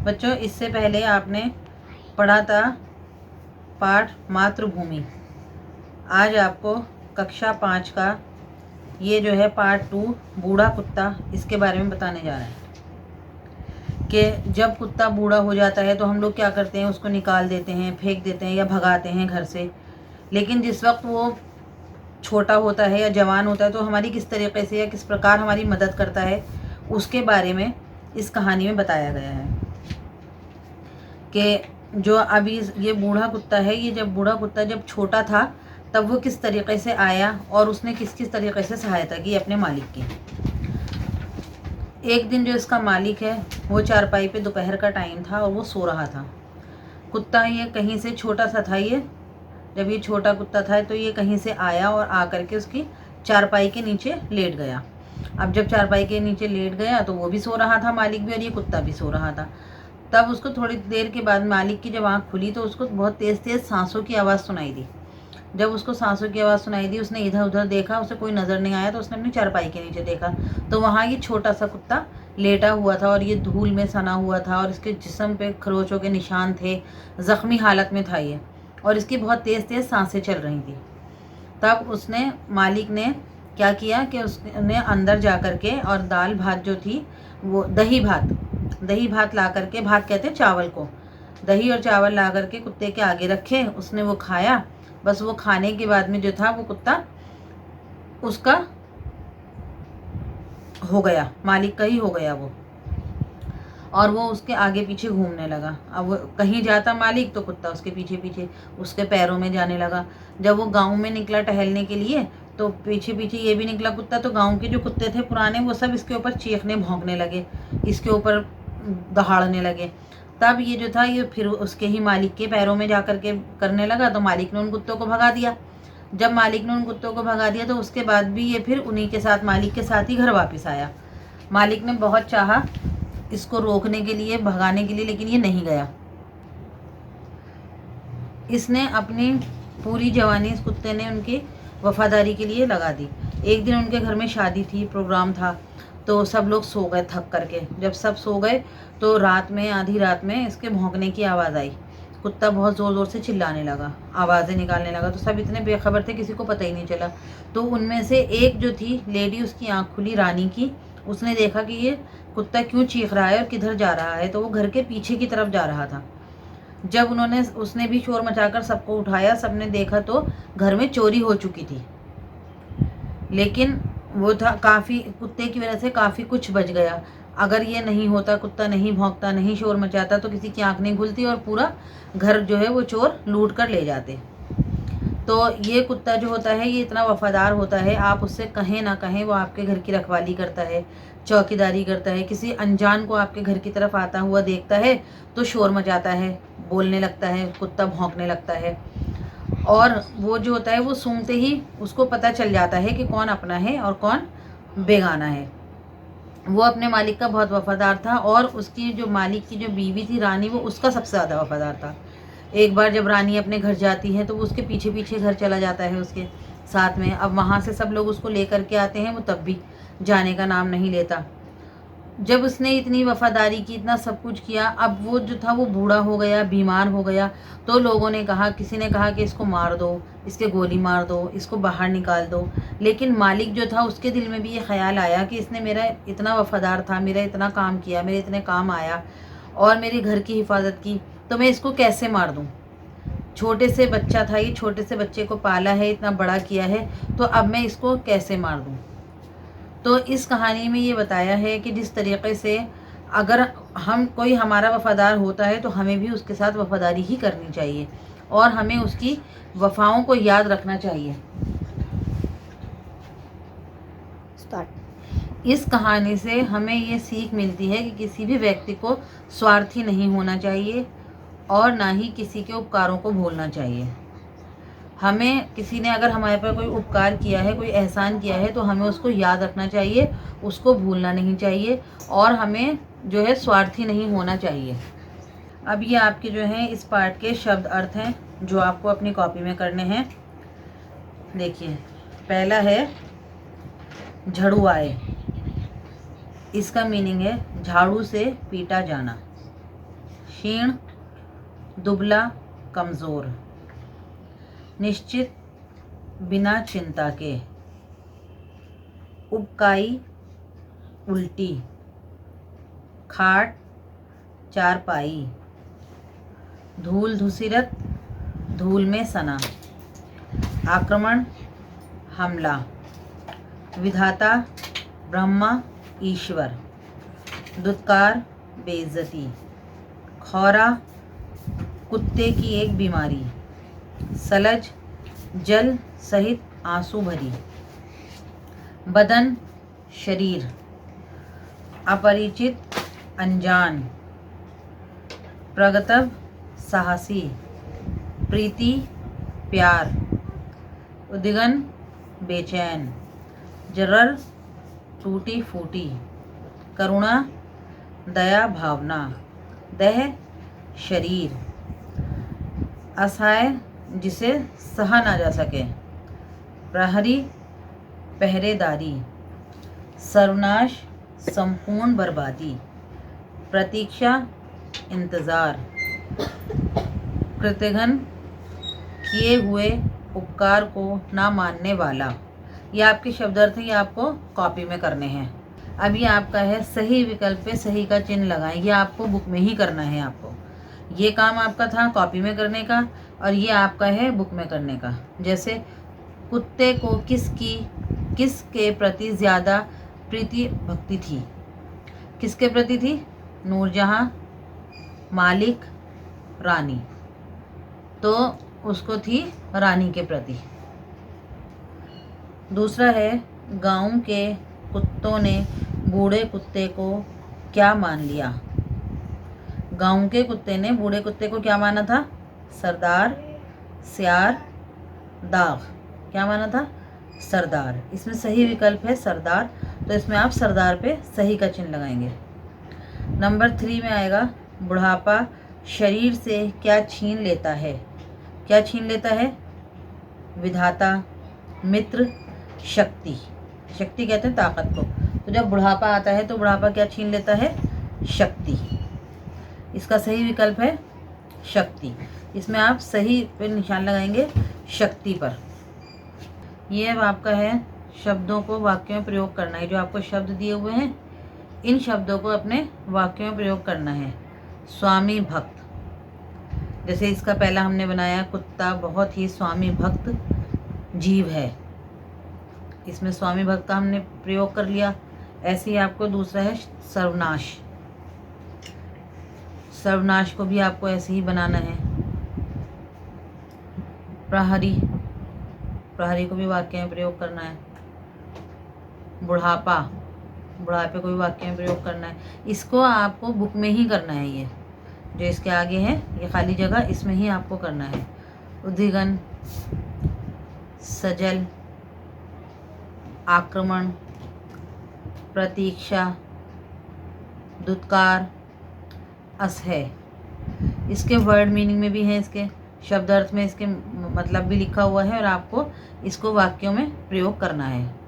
बच्चों इससे पहले आपने पढ़ा था पाठ मातृभूमि। आज आपको कक्षा 5 का ये जो है पार्ट 2 बूढ़ा कुत्ता, इसके बारे में बताने जा रहे हैं कि जब कुत्ता बूढ़ा हो जाता है तो हम लोग क्या करते हैं, उसको निकाल देते हैं, फेंक देते हैं या भगाते हैं घर से। लेकिन जिस वक्त वो छोटा होता है या जवान होता है तो हमारी किस तरीके से या किस प्रकार हमारी मदद करता है, उसके बारे में इस कहानी में बताया गया है कि जो अभी ये बूढ़ा कुत्ता है, ये जब बूढ़ा कुत्ता जब छोटा था तब वो किस तरीके से आया और उसने किस किस तरीके से सहायता की अपने मालिक की। एक दिन जो इसका मालिक है वो चारपाई पे दोपहर का टाइम था और वो सो रहा था। कुत्ता ये कहीं से छोटा सा था, ये जब ये छोटा कुत्ता था तो ये कहीं से आया और आकर के उसकी चारपाई के नीचे लेट गया। अब जब चारपाई के नीचे लेट गया तो वो भी सो रहा था, मालिक भी, और ये कुत्ता भी सो रहा था। तब उसको थोड़ी देर के बाद मालिक की जब आँख खुली तो उसको बहुत तेज़ तेज़ सांसों की आवाज़ सुनाई दी। जब उसको सांसों की आवाज़ सुनाई दी, उसने इधर उधर देखा, उसे कोई नज़र नहीं आया तो उसने अपनी चारपाई के नीचे देखा तो वहाँ ये छोटा सा कुत्ता लेटा हुआ था और ये धूल में सना हुआ था और इसके जिस्म पे खरोचों के निशान थे, ज़ख्मी हालत में था ये, और इसकी बहुत तेज़ तेज़ सांसें चल रही थी। तब उसने मालिक ने क्या किया कि उसने अंदर जा कर के और दाल भात जो थी वो दही भात ला करके, भात कहते हैं चावल को, दही और चावल ला करके कुत्ते के आगे रखे, उसने वो खाया। बस वो खाने के बाद में जो था वो कुत्ता उसका हो गया, मालिक का ही हो गया वो, और वो उसके आगे पीछे घूमने लगा। अब वो कहीं जाता मालिक तो कुत्ता उसके पीछे पीछे उसके पैरों में जाने लगा। जब वो गांव में निकला टहलने के लिए तो पीछे पीछे ये भी निकला कुत्ता, तो गांव के जो कुत्ते थे पुराने वो सब इसके ऊपर चीखने भौंकने लगे, इसके ऊपर दहाड़ने लगे। तब ये जो था ये फिर उसके ही मालिक के पैरों में जा कर के करने लगा तो मालिक ने उन कुत्तों को भगा दिया। जब मालिक ने उन कुत्तों को भगा दिया तो उसके बाद भी ये फिर उन्हीं के साथ, मालिक के साथ ही घर वापस आया। मालिक ने बहुत चाहा इसको रोकने के लिए, भगाने के लिए, लेकिन ये नहीं गया। इसने अपनी पूरी जवानी इस कुत्ते ने उनकी वफादारी के लिए लगा दी। एक दिन उनके घर में शादी थी, प्रोग्राम था, तो सब लोग सो गए थक करके। जब सब सो गए तो रात में, आधी रात में इसके भौंकने की आवाज़ आई। कुत्ता बहुत ज़ोर ज़ोर से चिल्लाने लगा, आवाज़ें निकालने लगा, तो सब इतने बेखबर थे किसी को पता ही नहीं चला। तो उनमें से एक जो थी लेडी, उसकी आँख खुली, रानी की, उसने देखा कि ये कुत्ता क्यों चीख रहा है और किधर जा रहा है, तो वो घर के पीछे की तरफ जा रहा था। जब उसने भी शोर मचाकर सबको उठाया, सबने देखा तो घर में चोरी हो चुकी थी। लेकिन वो था काफ़ी, कुत्ते की वजह से काफ़ी कुछ बच गया। अगर ये नहीं होता, कुत्ता नहीं भौंकता, नहीं शोर मचाता, तो किसी की आँख नहीं खुलती और पूरा घर जो है वो चोर लूट कर ले जाते। तो ये कुत्ता जो होता है ये इतना वफादार होता है, आप उससे कहें ना कहें वो आपके घर की रखवाली करता है, चौकीदारी करता है। किसी अनजान को आपके घर की तरफ आता हुआ देखता है तो शोर मचाता है, बोलने लगता है, कुत्ता भौंकने लगता है, और वो जो होता है वो सूंघते ही उसको पता चल जाता है कि कौन अपना है और कौन बेगाना है। वो अपने मालिक का बहुत वफादार था और उसकी जो मालिक की जो बीवी थी रानी, वो उसका सबसे ज़्यादा वफादार था। एक बार जब रानी अपने घर जाती है तो वो उसके पीछे पीछे घर चला जाता है उसके साथ में। अब वहाँ से सब लोग उसको लेकर के आते हैं, वो तब भी जाने का नाम नहीं लेता। जब उसने इतनी वफादारी की, इतना सब कुछ किया, अब वो जो था वो बूढ़ा हो गया, बीमार हो गया, तो लोगों ने कहा, किसी ने कहा कि इसको मार दो, इसके गोली मार दो, इसको बाहर निकाल दो। लेकिन मालिक जो था उसके दिल में भी ये ख्याल आया कि इसने मेरा इतना वफादार था, मेरा इतना काम किया, मेरे इतने काम आया और मेरे घर की हिफाजत की, तो मैं इसको कैसे मार दूँ। छोटे से बच्चा था ये, छोटे से बच्चे को पाला है, इतना बड़ा किया है, तो अब मैं इसको कैसे मार दूँ। तो इस कहानी में ये बताया है कि जिस तरीके से अगर हम, कोई हमारा वफादार होता है तो हमें भी उसके साथ वफादारी ही करनी चाहिए और हमें उसकी वफाओं को याद रखना चाहिए। इस कहानी से हमें ये सीख मिलती है कि किसी भी व्यक्ति को स्वार्थी नहीं होना चाहिए और ना ही किसी के उपकारों को भूलना चाहिए। हमें, किसी ने अगर हमारे पर कोई उपकार किया है, कोई एहसान किया है, तो हमें उसको याद रखना चाहिए, उसको भूलना नहीं चाहिए और हमें जो है स्वार्थी नहीं होना चाहिए। अब ये आपके जो हैं इस पार्ट के शब्द अर्थ हैं जो आपको अपनी कॉपी में करने हैं। देखिए, पहला है झड़ुआए, इसका मीनिंग है झाड़ू से पीटा जाना। क्षीण, दुबला, कमज़ोर। निश्चित, बिना चिंता के। उबकाई, उल्टी। खाट, चारपाई। धूल धुसिरत, धूल में सना। आक्रमण, हमला। विधाता, ब्रह्मा, ईश्वर। दुत्कार, बेइज्जती। खौरा, कुत्ते की एक बीमारी। सलज, जल सहित आंसू भरी। बदन, शरीर। अपरिचित, अनजान। प्रगतव, साहसी। प्रीति, प्यार। उद्गन, बेचैन। जरर, टूटी फूटी। करुणा, दया भावना। देह, शरीर। असहाय, जिसे सहा ना जा सके। प्रहरी, पहरेदारी। सर्वनाश, संपूर्ण बर्बादी। प्रतीक्षा, इंतज़ार। कृतघ्न, किए हुए उपकार को ना मानने वाला। ये आपके शब्दार्थ हैं, ये आपको कॉपी में करने हैं। अब ये आपका है सही विकल्प पे सही का चिन्ह लगाएं। ये आपको बुक में ही करना है। आपको ये काम आपका था कॉपी में करने का और ये आपका है बुक में करने का। जैसे कुत्ते को किसके प्रति ज़्यादा प्रीति भक्ति थी? किसके प्रति थी? नूरजहां, मालिक, रानी। तो उसको थी रानी के प्रति। दूसरा है, गांव के कुत्तों ने बूढ़े कुत्ते को क्या मान लिया? गांव के कुत्ते ने बूढ़े कुत्ते को क्या माना था? सरदार, सियार, दाग। क्या माना था? सरदार। इसमें सही विकल्प है सरदार, तो इसमें आप सरदार पे सही का चिन्ह लगाएंगे। नंबर 3 में आएगा, बुढ़ापा शरीर से क्या छीन लेता है? क्या छीन लेता है? विधाता, मित्र, शक्ति। शक्ति कहते हैं ताकत को। तो जब बुढ़ापा आता है तो बुढ़ापा क्या छीन लेता है? शक्ति। इसका सही विकल्प है शक्ति। इसमें आप सही पे निशान लगाएंगे, शक्ति पर। ये अब आपका है शब्दों को वाक्यों में प्रयोग करना है। जो आपको शब्द दिए हुए हैं इन शब्दों को अपने वाक्यों में प्रयोग करना है। स्वामी भक्त, जैसे इसका पहला हमने बनाया, कुत्ता बहुत ही स्वामी भक्त जीव है। इसमें स्वामी भक्त का हमने प्रयोग कर लिया। ऐसे ही आपको दूसरा है सर्वनाश। सर्वनाश को भी आपको ऐसे ही बनाना है। प्रहरी, प्रहरी को भी वाक्य में प्रयोग करना है। बुढ़ापा, बुढ़ापे को भी वाक्य में प्रयोग करना है। इसको आपको बुक में ही करना है। ये जो इसके आगे है ये खाली जगह, इसमें ही आपको करना है। उद्विग्न, सजल, आक्रमण, प्रतीक्षा, दुत्कार, असह्य। इसके वर्ड मीनिंग में भी है, इसके शब्दार्थ में इसके मतलब भी लिखा हुआ है और आपको इसको वाक्यों में प्रयोग करना है।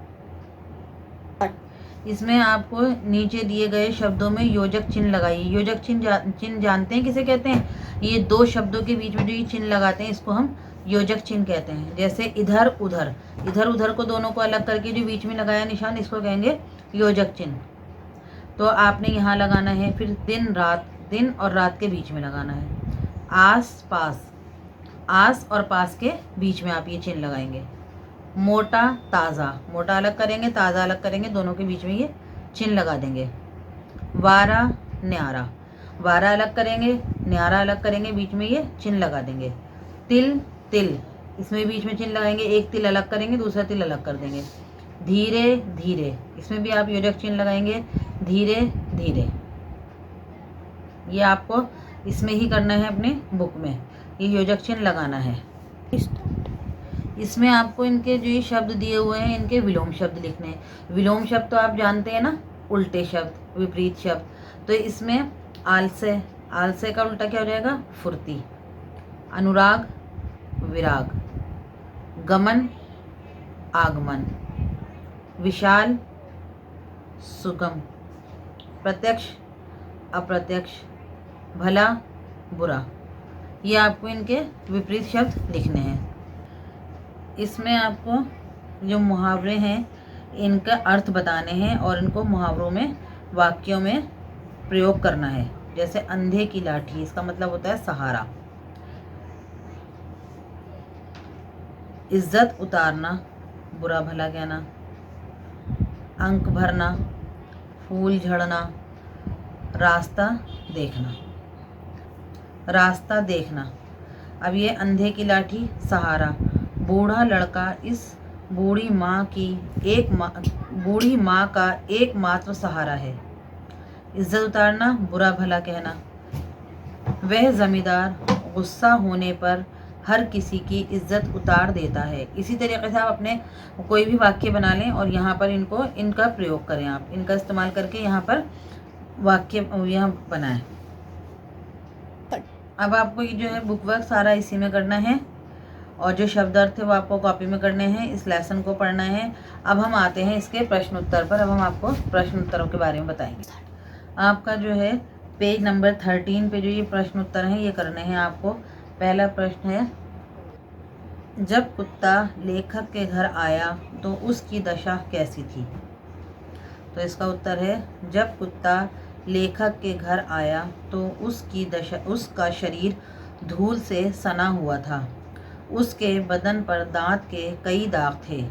इसमें आपको नीचे दिए गए शब्दों में योजक चिन्ह लगाइए। योजक चिन्ह जानते हैं किसे कहते हैं? ये दो शब्दों के बीच में जो ये चिन्ह लगाते हैं इसको हम योजक चिन्ह कहते हैं। जैसे इधर उधर, इधर उधर को दोनों को अलग करके जो बीच में लगाया निशान, इसको कहेंगे योजक चिन्ह। तो आपने यहाँ लगाना है। फिर दिन रात, दिन और रात के बीच में लगाना है। आस पास, आस और पास के बीच में आप ये चिन्ह लगाएंगे। मोटा ताज़ा, मोटा अलग करेंगे, ताज़ा अलग करेंगे, दोनों के बीच में ये चिन्ह लगा देंगे। वारा न्यारा, वारा अलग करेंगे, न्यारा अलग करेंगे, बीच में ये चिन्ह लगा देंगे। तिल तिल, इसमें बीच में चिन्ह लगाएंगे, एक तिल अलग करेंगे, दूसरा तिल अलग कर देंगे। धीरे धीरे, इसमें भी आप योजक चिन्ह लगाएंगे, धीरे धीरे। ये आपको इसमें ही करना है, अपने बुक में ये योजक चिन्ह लगाना है। इसमें आपको इनके जो ये शब्द दिए हुए हैं इनके विलोम शब्द लिखने हैं। विलोम शब्द तो आप जानते हैं ना, उल्टे शब्द, विपरीत शब्द। तो इसमें आलस्य, आलस्य का उल्टा क्या हो जाएगा? फुर्ती। अनुराग, विराग। गमन, आगमन। विशाल, सुगम। प्रत्यक्ष, अप्रत्यक्ष। भला, बुरा। ये आपको इनके विपरीत शब्द लिखने हैं। इसमें आपको जो मुहावरे हैं इनका अर्थ बताने हैं और इनको मुहावरों में वाक्यों में प्रयोग करना है। जैसे अंधे की लाठी, इसका मतलब होता है सहारा। इज्जत उतारना, बुरा भला कहना। अंक भरना, फूल झड़ना। रास्ता देखना, रास्ता देखना। अब ये अंधे की लाठी सहारा, बूढ़ा लड़का इस बूढ़ी माँ का एकमात्र सहारा है। इज्जत उतारना, बुरा भला कहना। वह जमींदार गुस्सा होने पर हर किसी की इज्जत उतार देता है। इसी तरीके से आप अपने कोई भी वाक्य बना लें और यहाँ पर इनका प्रयोग करें। आप इनका इस्तेमाल करके यहाँ पर वाक्य यहाँ बनाएं। अब आपको ये जो है बुक वर्क सारा इसी में करना है और जो शब्द अर्थ है वो आपको कॉपी में करने हैं। इस लेसन को पढ़ना है। अब हम आते हैं इसके प्रश्न उत्तर पर। अब हम आपको प्रश्न उत्तरों के बारे में बताएंगे। आपका जो है पेज नंबर 13 पे जो ये प्रश्न उत्तर हैं ये करने हैं आपको। पहला प्रश्न है, जब कुत्ता लेखक के घर आया तो उसकी दशा कैसी थी? तो इसका उत्तर है, जब कुत्ता लेखक के घर आया तो उसका शरीर धूल से सना हुआ था। उसके बदन पर दांत के कई दाग थे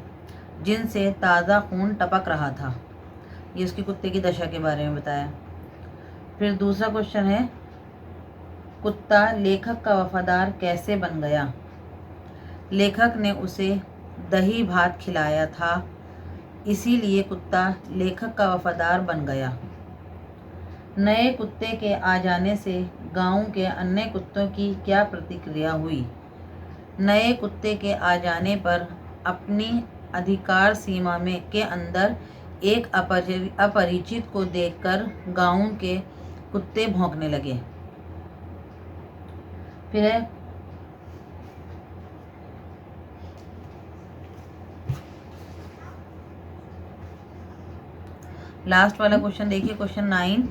जिनसे ताज़ा खून टपक रहा था। ये उसकी कुत्ते की दशा के बारे में बताया। फिर दूसरा क्वेश्चन है, कुत्ता लेखक का वफादार कैसे बन गया? लेखक ने उसे दही भात खिलाया था, इसीलिए कुत्ता लेखक का वफादार बन गया। नए कुत्ते के आ जाने से गांव के अन्य कुत्तों की क्या प्रतिक्रिया हुई? नए कुत्ते के आ जाने पर अपनी अधिकार सीमा के अंदर एक अपरिचित को देखकर गांव के कुत्ते भौंकने लगे। फिर है लास्ट वाला क्वेश्चन, देखिए क्वेश्चन 9।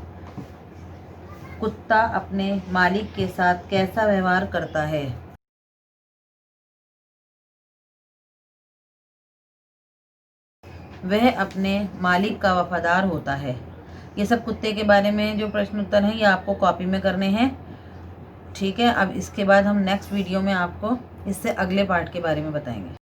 कुत्ता अपने मालिक के साथ कैसा व्यवहार करता है? वह अपने मालिक का वफादार होता है। ये सब कुत्ते के बारे में जो प्रश्न उत्तर हैं ये आपको कॉपी में करने हैं। ठीक है, अब इसके बाद हम नेक्स्ट वीडियो में आपको इससे अगले पार्ट के बारे में बताएंगे।